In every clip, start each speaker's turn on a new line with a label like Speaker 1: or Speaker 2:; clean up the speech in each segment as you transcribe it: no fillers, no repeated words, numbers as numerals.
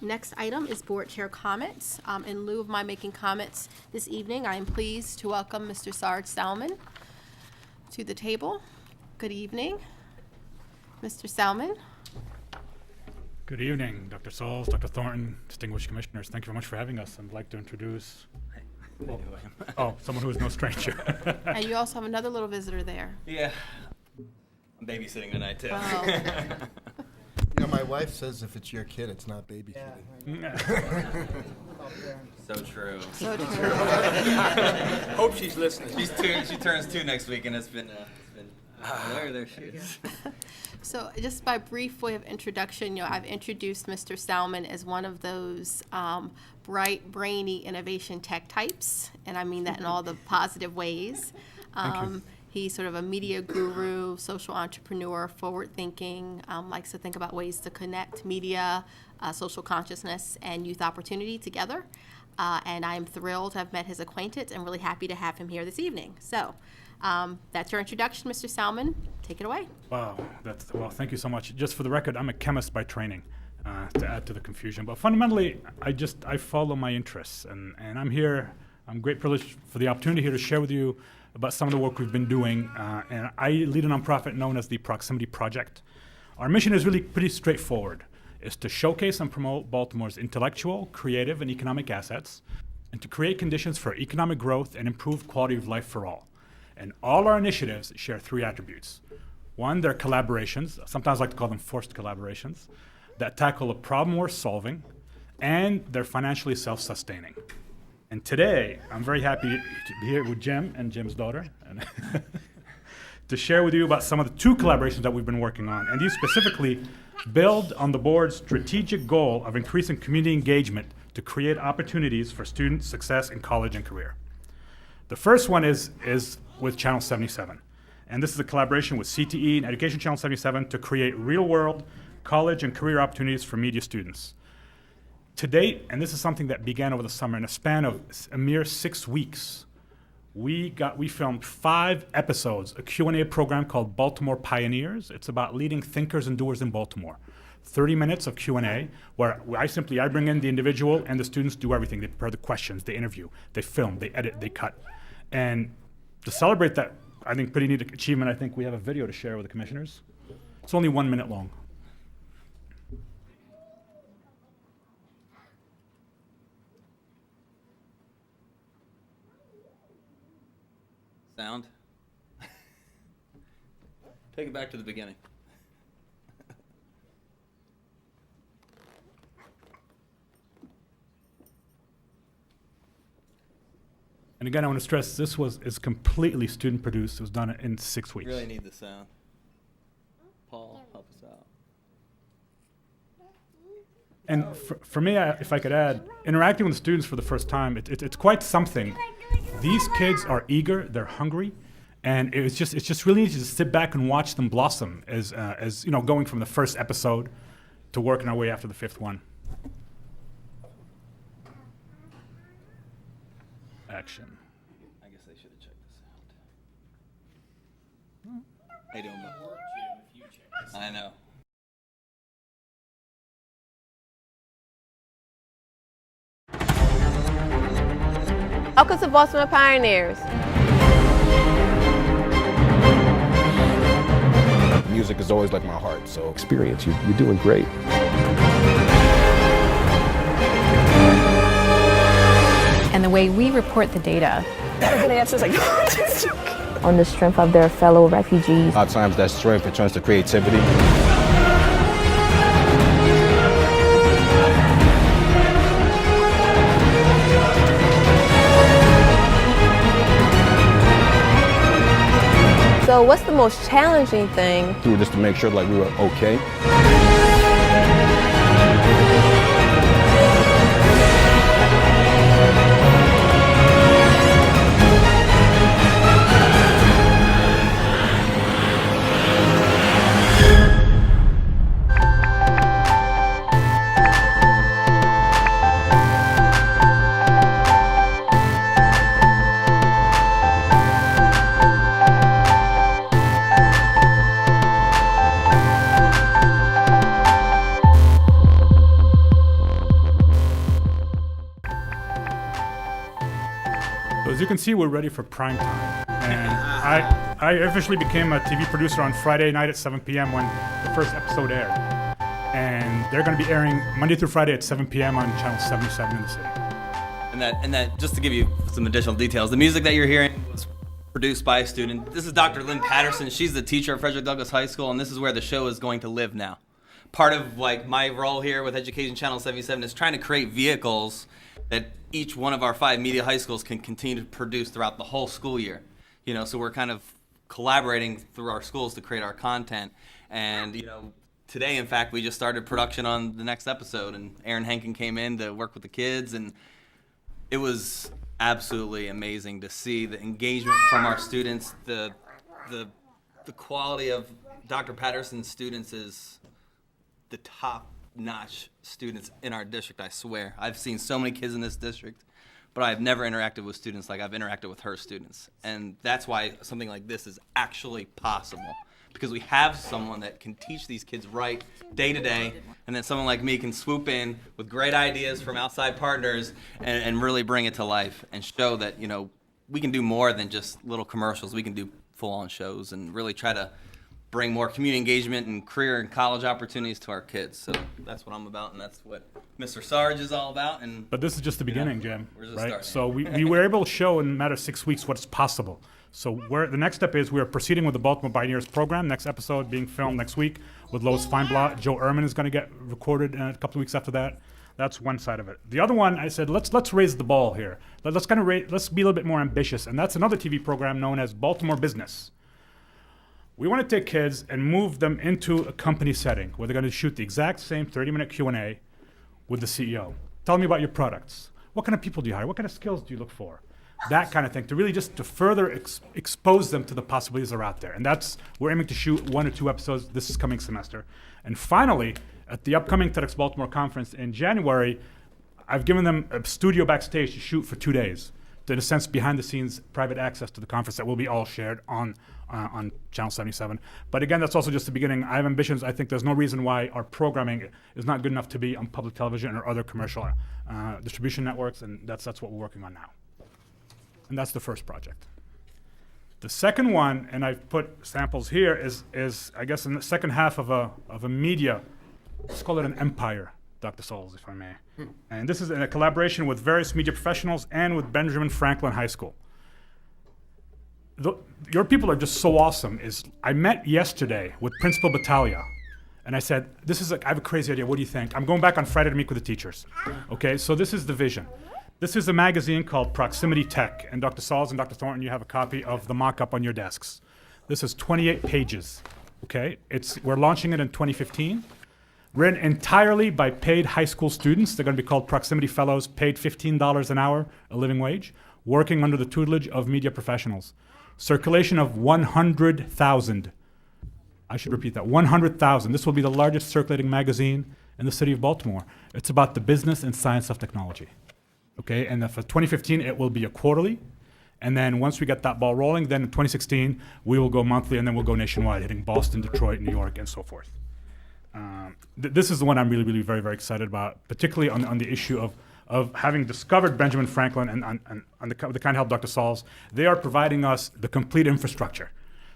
Speaker 1: Next item is board chair comments. In lieu of my making comments this evening, I am pleased to welcome Mr. Sarge Salmon to the table. Good evening, Mr. Salmon.
Speaker 2: Good evening, Dr. Sauls, Dr. Thornton, distinguished commissioners. Thank you very much for having us. I'd like to introduce someone who is no stranger.
Speaker 1: And you also have another little visitor there.
Speaker 3: Yeah. I'm babysitting tonight, too.
Speaker 1: Oh.
Speaker 4: You know, my wife says if it's your kid, it's not babysitting.
Speaker 3: So true.
Speaker 1: So true.
Speaker 5: Hope she's listening.
Speaker 3: She turns 2 next week, and it's been there she is.
Speaker 1: So just by brief way of introduction, I've introduced Mr. Salmon as one of those bright, brainy innovation tech types, and I mean that in all the positive ways. He's sort of a media guru, social entrepreneur, forward-thinking, likes to think about ways to connect media, social consciousness, and youth opportunity together. And I'm thrilled to have met his acquaintance and really happy to have him here this evening. So that's your introduction, Mr. Salmon. Take it away.
Speaker 2: Wow, thank you so much. Just for the record, I'm a chemist by training, to add to the confusion. But fundamentally, I follow my interests, and I'm here. I'm great privilege for the opportunity here to share with you about some of the work we've been doing. And I lead a nonprofit known as the Proximity Project. Our mission is really pretty straightforward. It's to showcase and promote Baltimore's intellectual, creative, and economic assets, and to create conditions for economic growth and improved quality of life for all. And all our initiatives share 3 attributes. One, they're collaborations, sometimes I like to call them forced collaborations, that tackle a problem we're solving, and they're financially self-sustaining. And today, I'm very happy to be here with Jim and Jim's daughter, and to share with you about some of the 2 collaborations that we've been working on. And these specifically build on the board's strategic goal of increasing community engagement to create opportunities for student success in college and career. The first one is with Channel 77. And this is a collaboration with CTE and Education Channel 77 to create real-world college and career opportunities for media students. To date, and this is something that began over the summer, in a span of a mere 6 weeks, we filmed 5 episodes, a Q&A program called Baltimore Pioneers. It's about leading thinkers and doers in Baltimore. 30 minutes of Q&A, where I bring in the individual, and the students do everything. They prepare the questions, they interview, they film, they edit, they cut. And to celebrate that, I think, pretty neat achievement, I think we have a video to share with the commissioners. It's only 1 minute long.
Speaker 3: Sound? Take it back to the beginning.
Speaker 2: And again, I want to stress this is completely student produced. It was done in 6 weeks.
Speaker 3: Really need the sound. Paul, help us out.
Speaker 2: And for me, if I could add, interacting with the students for the first time, it's quite something. These kids are eager, they're hungry, and it's just really easy to sit back and watch them blossom as going from the first episode to working our way after the 5th one. Action.
Speaker 3: I guess they should have checked the sound. How you doing, bud? I know.
Speaker 6: Welcome to Baltimore Pioneers.
Speaker 5: Music is always like my heart, so experience, you're doing great.
Speaker 7: And the way we report the data
Speaker 6: On the strength of their fellow refugees.
Speaker 5: A lot of times that strength it turns to creativity.
Speaker 6: So what's the most challenging thing?
Speaker 5: Just to make sure like we were okay.
Speaker 2: As you can see, we're ready for prime time. And I officially became a TV producer on Friday night at 7 p.m. when the first episode aired. And they're going to be airing Monday through Friday at 7 p.m. on Channel 77 in the city.
Speaker 3: And that, just to give you some additional details, the music that you're hearing was produced by a student. This is Dr. Lynn Patterson. She's the teacher at Frederick Douglass High School, and this is where the show is going to live now. Part of like my role here with Education Channel 77 is trying to create vehicles that each one of our 5 media high schools can continue to produce throughout the whole school year. You know, so we're kind of collaborating through our schools to create our content. And, you know, today, in fact, we just started production on the next episode, and Aaron Henkin came in to work with the kids, and it was absolutely amazing to see the engagement from our students. The quality of Dr. Patterson's students is the top-notch students in our district, I swear. I've seen so many kids in this district, but I've never interacted with students like I've interacted with her students. And that's why something like this is actually possible, because we have someone that can teach these kids right day to day, and then someone like me can swoop in with great ideas from outside partners and really bring it to life and show that, you know, we can do more than just little commercials. We can do full-on shows and really try to bring more community engagement and career and college opportunities to our kids. So that's what I'm about, and that's what Mr. Sarge is all about. And
Speaker 2: But this is just the beginning, Jim,
Speaker 3: we're just
Speaker 2: right?
Speaker 3: starting.
Speaker 2: So we were able to show in a matter of 6 weeks what's possible. So the next step is we are proceeding with the Baltimore Pioneers program. Next episode being filmed next week with Lois Feinblatt. Joe Ehrman is going to get recorded a couple of weeks after that. That's one side of it. The other one, I said, let's raise the ball here. Let's be a little bit more ambitious, and that's another TV program known as Baltimore Business. We want to take kids and move them into a company setting where they're going to shoot the exact same 30-minute Q&A with the CEO. Tell me about your products. What kind of people do you hire? What kind of skills do you look for? That kind of thing, to really just to further expose them to the possibilities that are out there. And we're aiming to shoot 1 or 2 episodes this coming semester. And finally, at the upcoming TEDx Baltimore conference in January, I've given them a studio backstage to shoot for 2 days. In a sense, behind the scenes, private access to the conference that will be all shared on Channel 77. But again, that's also just the beginning. I have ambitions. I think there's no reason why our programming is not good enough to be on public television or other commercial distribution networks, and that's what we're working on now. And that's the first project. The second one, and I've put samples here, is I guess in the second half of a media, let's call it an empire, Dr. Souls, if I may. And this is in a collaboration with various media professionals and with Benjamin Franklin High School. Your people are just so awesome. I met yesterday with Principal Battaglia, and I said, I have a crazy idea. What do you think? I'm going back on Friday to meet with the teachers. Okay, so this is the vision. This is a magazine called Proximity Tech, and Dr. Sauls and Dr. Thornton, you have a copy of the mock-up on your desks. This is 28 pages, okay? We're launching it in 2015. Written entirely by paid high school students. They're going to be called Proximity Fellows, paid $15 an hour, a living wage, working under the tutelage of media professionals. Circulation of 100,000. I should repeat that, 100,000. This will be the largest circulating magazine in the city of Baltimore. It's about the business and science of technology. Okay, and for 2015, it will be a quarterly. And then once we get that ball rolling, then in 2016, we will go monthly, and then we'll go nationwide, hitting Boston, Detroit, New York, and so forth. This is the one I'm really, really very, very excited about, particularly on the issue of having discovered Benjamin Franklin and on the kind help Dr. Sauls. They are providing us the complete infrastructure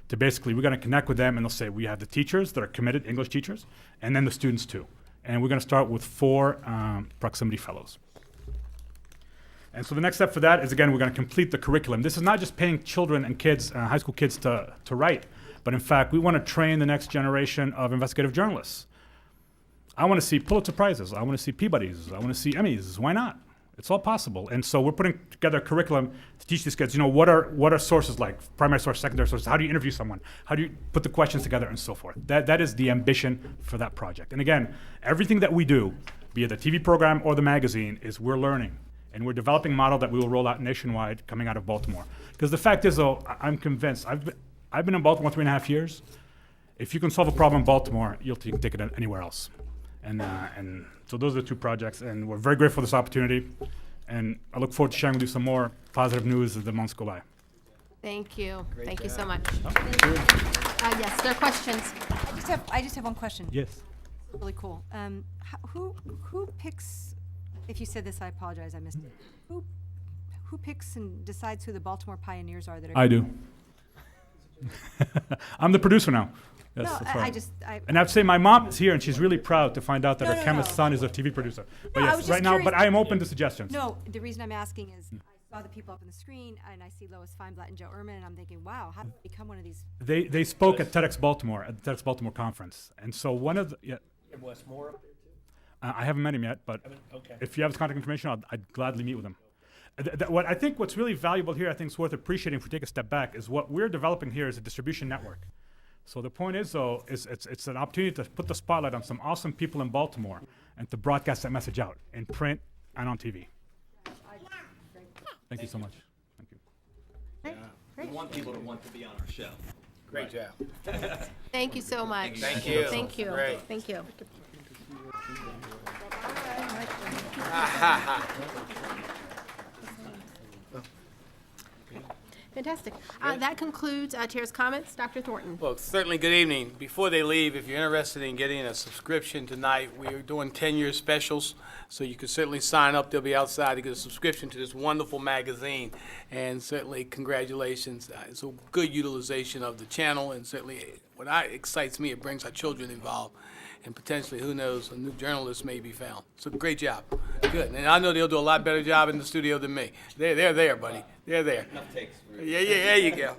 Speaker 2: to basically, we're going to connect with them, and they'll say, we have the teachers that are committed, English teachers, and then the students too. And we're going to start with 4 Proximity Fellows. And so the next step for that is, again, we're going to complete the curriculum. This is not just paying children and kids, high school kids to write, but in fact, we want to train the next generation of investigative journalists. I want to see Pulitzer Prizes. I want to see Peabodys. I want to see Emmys. Why not? It's all possible. And so we're putting together a curriculum to teach these kids, what are sources like, primary source, secondary sources, how do you interview someone? How do you put the questions together and so forth? That is the ambition for that project. And again, everything that we do, be it the TV program or the magazine, is we're learning. And we're developing a model that we will roll out nationwide coming out of Baltimore. Because the fact is, though, I'm convinced, I've been in Baltimore 3.5 years. If you can solve a problem in Baltimore, you can take it anywhere else. And so those are the 2 projects, and we're very grateful for this opportunity. And I look forward to sharing with you some more positive news as the months go by.
Speaker 1: Thank you. Thank you so much. Yes, there are questions.
Speaker 8: I just have one question.
Speaker 2: Yes.
Speaker 8: Really cool. Who picks? If you said this, I apologize. I missed it. Who who picks and decides who the Baltimore Pioneers are that are?
Speaker 2: I do. I'm the producer now. Yes,
Speaker 8: No,
Speaker 2: that's
Speaker 8: I
Speaker 2: right.
Speaker 8: just,
Speaker 2: And I'd say my mom is here, and she's really proud to find out that
Speaker 8: No,
Speaker 2: her
Speaker 8: no,
Speaker 2: chemist
Speaker 8: no.
Speaker 2: son is a TV producer. But
Speaker 8: No, I
Speaker 2: yes,
Speaker 8: was just
Speaker 2: right now,
Speaker 8: curious.
Speaker 2: but I am open to suggestions.
Speaker 8: no, the reason I'm asking is I saw the people up on the screen and I see Lois Feinblatt and Joe Ehrman and I'm thinking, wow, how did I become one of these?
Speaker 2: They spoke at TEDx Baltimore, at the TEDx Baltimore conference. And so one of the, yeah,
Speaker 9: Westmore up there too?
Speaker 2: I haven't met him yet, but
Speaker 9: Okay.
Speaker 2: if you have his contact information, I'd gladly meet with him. What I think what's really valuable here, I think is worth appreciating if we take a step back, is what we're developing here is a distribution network. So the point is, though, is it's an opportunity to put the spotlight on some awesome people in Baltimore and to broadcast that message out in print and on TV. Thank you so much. Thank you.
Speaker 3: We want people to want to be on our show.
Speaker 9: Great job.
Speaker 1: Thank you so much.
Speaker 9: Thank you.
Speaker 1: Thank you.
Speaker 9: Great.
Speaker 1: Thank you. Fantastic. That concludes Chair's comments. Dr. Thornton.
Speaker 10: Well, certainly, good evening. Before they leave, if you're interested in getting a subscription tonight, we are doing 10-year specials, so you can certainly sign up. They'll be outside to get a subscription to this wonderful magazine. And certainly, congratulations. It's a good utilization of the channel, and certainly, what excites me, it brings our children involved. And potentially, who knows, a new journalist may be found. So great job. Good. And I know they'll do a lot better job in the studio than me. They're there, buddy. They're there.
Speaker 3: Enough takes.
Speaker 10: Yeah, there you go.